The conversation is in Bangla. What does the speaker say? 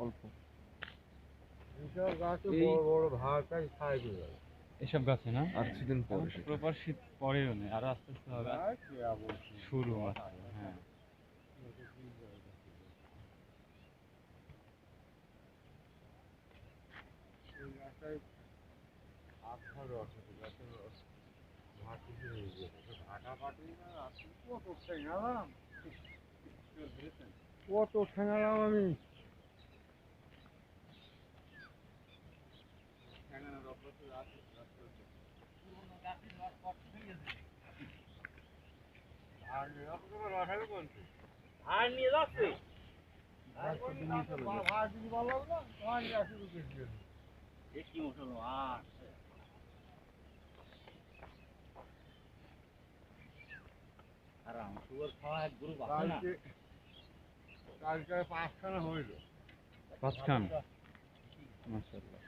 অল্প। এসব গাছে বড় বড় ভাড়টাই খাই দিয়ে এসব গাছে না আর কিছুদিন পরে প্রপার শীত পরেও নেই, আরো আস্তে আস্তে হবে শুরু মাত্র। হ্যাঁ কত ঠেঙালাম আমি আর নিয়ে যাচ্ছে কি মুসলমান আর সুগার খাওয়া এক গ্রুপ আছে না কালকে 5খানা হইল। 5 খান মাশাআল্লাহ।